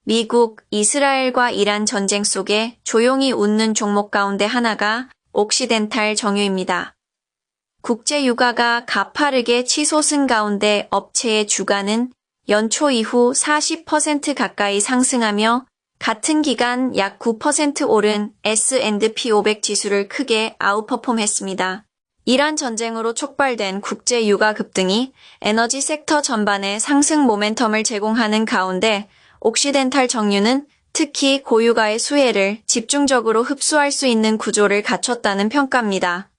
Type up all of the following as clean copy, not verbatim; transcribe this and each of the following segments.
미국, 이스라엘과 이란 전쟁 속에 조용히 웃는 종목 가운데 하나가 옥시덴탈 정유입니다. 국제 유가가 가파르게 치솟은 가운데 업체의 주가는 연초 이후 40% 가까이 상승하며 같은 기간 약 9% 오른 S&P 500 지수를 크게 아웃퍼폼했습니다. 이란 전쟁으로 촉발된 국제 유가 급등이 에너지 섹터 전반에 상승 모멘텀을 제공하는 가운데 옥시덴탈 정유는 특히 고유가의 수혜를 집중적으로 흡수할 수 있는 구조를 갖췄다는 평가입니다.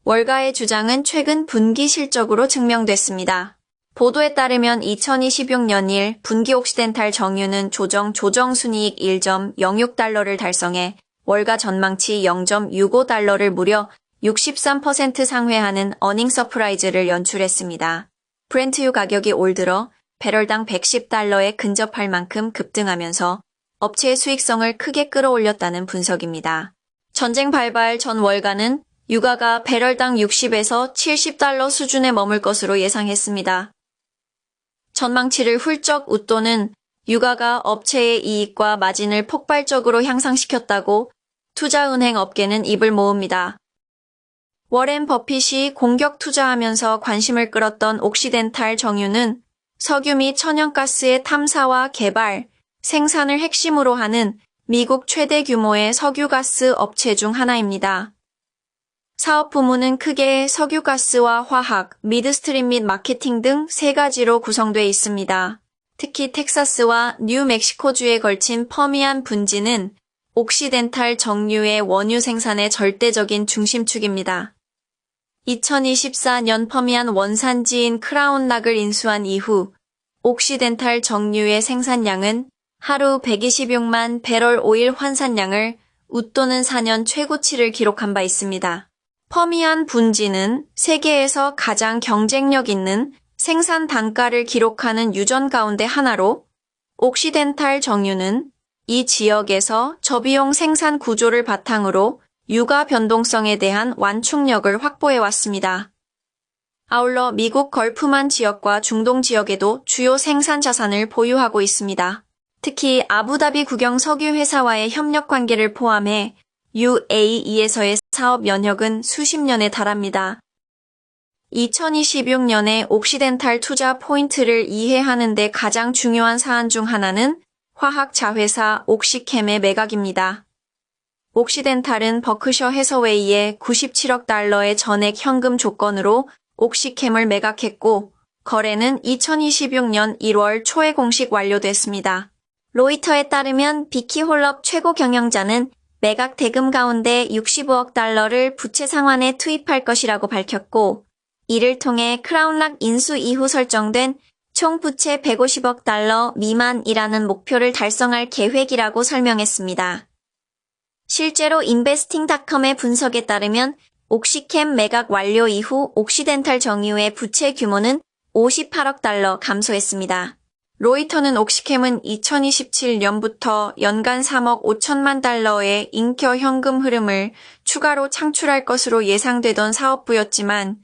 월가의 주장은 최근 분기 실적으로 증명됐습니다. 보도에 따르면 2026년 1 분기 옥시덴탈 정유는 조정 순이익 1.06달러를 달성해 월가 전망치 0.65달러를 무려 63% 상회하는 어닝 서프라이즈를 연출했습니다. 브렌트유 가격이 올 들어 배럴당 110달러에 근접할 만큼 급등하면서 업체의 수익성을 크게 끌어올렸다는 분석입니다. 전쟁 발발 전 월가는 유가가 배럴당 60에서 70달러 수준에 머물 것으로 예상했습니다. 전망치를 훌쩍 웃도는 유가가 업체의 이익과 마진을 폭발적으로 향상시켰다고 투자은행 업계는 입을 모읍니다. 워렌 버핏이 공격 투자하면서 관심을 끌었던 옥시덴탈 정유는 석유 및 천연가스의 탐사와 개발, 생산을 핵심으로 하는 미국 최대 규모의 석유가스 업체 중 하나입니다. 사업 부문은 크게 석유가스와 화학, 미드스트림 및 마케팅 등 세 가지로 구성되어 있습니다. 특히 텍사스와 뉴멕시코주에 걸친 퍼미안 분지는 옥시덴탈 정유의 원유 생산의 절대적인 중심축입니다. 2024년 퍼미안 원산지인 크라운락을 인수한 이후 옥시덴탈 정유의 생산량은 하루 126만 배럴 오일 환산량을 웃도는 4년 최고치를 기록한 바 있습니다. 퍼미안 분지는 세계에서 가장 경쟁력 있는 생산 단가를 기록하는 유전 가운데 하나로 옥시덴탈 정유는 이 지역에서 저비용 생산 구조를 바탕으로 유가 변동성에 대한 완충력을 확보해왔습니다. 아울러 미국 걸프만 지역과 중동 지역에도 주요 생산 자산을 보유하고 있습니다. 특히 아부다비 국영 석유 회사와의 협력 관계를 포함해 UAE에서의 사업 연혁은 수십 년에 달합니다. 2026년에 옥시덴탈 투자 포인트를 이해하는 데 가장 중요한 사안 중 하나는 화학 자회사 옥시캠의 매각입니다. 옥시덴탈은 버크셔 해서웨이에 97억 달러의 전액 현금 조건으로 옥시캠을 매각했고 거래는 2026년 1월 초에 공식 완료됐습니다. 로이터에 따르면 비키 홀럽 최고 경영자는 매각 대금 가운데 65억 달러를 부채 상환에 투입할 것이라고 밝혔고 이를 통해 크라운락 인수 이후 설정된 총 부채 150억 달러 미만이라는 목표를 달성할 계획이라고 설명했습니다. 실제로 인베스팅닷컴의 분석에 따르면 옥시캠 매각 완료 이후 옥시덴탈 정유의 부채 규모는 58억 달러 감소했습니다. 로이터는 옥시캠은 2027년부터 연간 3억 5천만 달러의 잉켜 현금 흐름을 추가로 창출할 것으로 예상되던 사업부였지만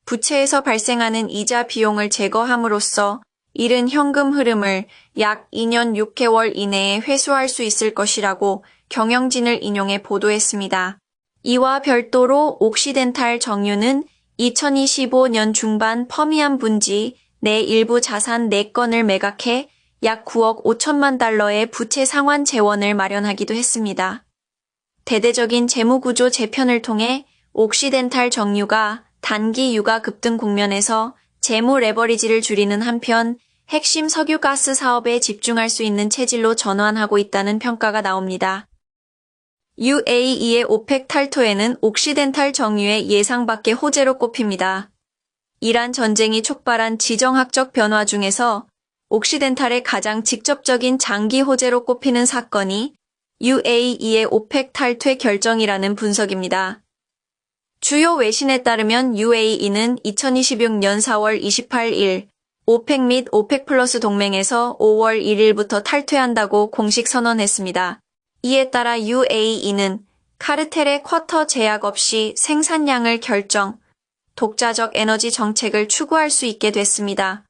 부채에서 발생하는 이자 비용을 제거함으로써 이른 현금 흐름을 약 2년 6개월 이내에 회수할 수 있을 것이라고 경영진을 인용해 보도했습니다. 이와 별도로 옥시덴탈 정유는 2025년 중반 퍼미안 분지 내 일부 자산 4건을 매각해 약 9억 5천만 달러의 부채 상환 재원을 마련하기도 했습니다. 대대적인 재무구조 재편을 통해 옥시덴탈 정유가 단기 유가 급등 국면에서 재무 레버리지를 줄이는 한편 핵심 석유가스 사업에 집중할 수 있는 체질로 전환하고 있다는 평가가 나옵니다. UAE의 오펙 탈퇴에는 옥시덴탈 정유의 예상 밖의 호재로 꼽힙니다. 이란 전쟁이 촉발한 지정학적 변화 중에서 옥시덴탈의 가장 직접적인 장기 호재로 꼽히는 사건이 UAE의 오펙 탈퇴 결정이라는 분석입니다. 주요 외신에 따르면 UAE는 2026년 4월 28일 오펙 및 오펙 플러스 동맹에서 5월 1일부터 탈퇴한다고 공식 선언했습니다. 이에 따라 UAE는 카르텔의 쿼터 제약 없이 생산량을 독자적 에너지 정책을 추구할 수 있게 됐습니다.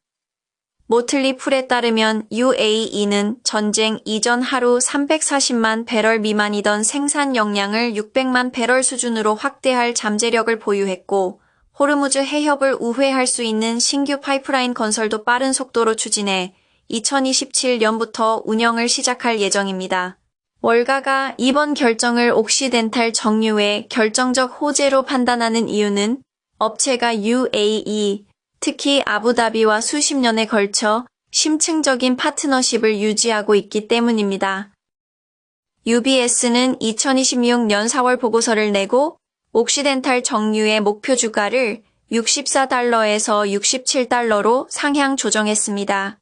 모틀리 풀에 따르면 UAE는 전쟁 이전 하루 340만 배럴 미만이던 생산 역량을 600만 배럴 수준으로 확대할 잠재력을 보유했고 호르무즈 해협을 우회할 수 있는 신규 파이프라인 건설도 빠른 속도로 추진해 2027년부터 운영을 시작할 예정입니다. 월가가 이번 결정을 옥시덴탈 정유의 결정적 호재로 판단하는 이유는 업체가 UAE, 특히 아부다비와 수십 년에 걸쳐 심층적인 파트너십을 유지하고 있기 때문입니다. UBS는 2026년 4월 보고서를 내고 옥시덴탈 정유의 목표 주가를 64달러에서 67달러로 상향 조정했습니다.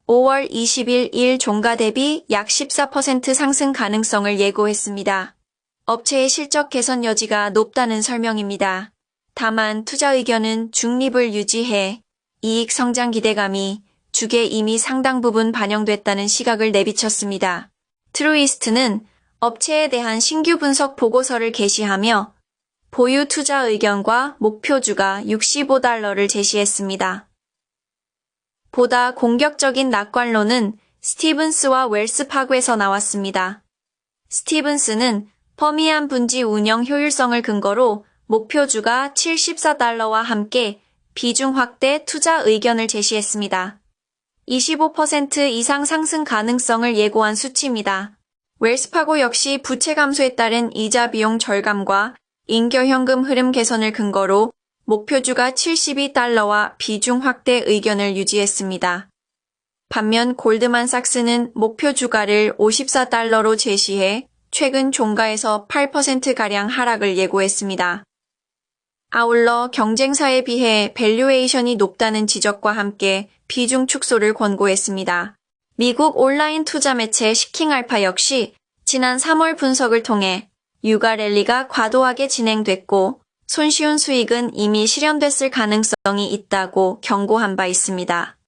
5월 20일 일 종가 대비 약 14% 상승 가능성을 예고했습니다. 업체의 실적 개선 여지가 높다는 설명입니다. 다만 투자 의견은 중립을 유지해 이익 성장 기대감이 주가에 이미 상당 부분 반영됐다는 시각을 내비쳤습니다. 트루이스트는 업체에 대한 신규 분석 보고서를 게시하며 보유 투자 의견과 목표주가 65달러를 제시했습니다. 보다 공격적인 낙관론은 스티븐스와 웰스파고에서 나왔습니다. 스티븐스는 퍼미안 분지 운영 효율성을 근거로 목표주가 74달러와 함께 비중 확대 투자 의견을 제시했습니다. 25% 이상 상승 가능성을 예고한 수치입니다. 웰스파고 역시 부채 감소에 따른 이자 비용 절감과 인결현금 흐름 개선을 근거로 목표주가 72달러와 비중 확대 의견을 유지했습니다. 반면 골드만삭스는 목표 주가를 54달러로 제시해 최근 종가에서 8%가량 하락을 예고했습니다. 아울러 경쟁사에 비해 밸류에이션이 높다는 지적과 함께 비중 축소를 권고했습니다. 미국 온라인 투자 매체 시킹알파 역시 지난 3월 분석을 통해 유가 랠리가 과도하게 진행됐고 손쉬운 수익은 이미 실현됐을 가능성이 있다고 경고한 바 있습니다.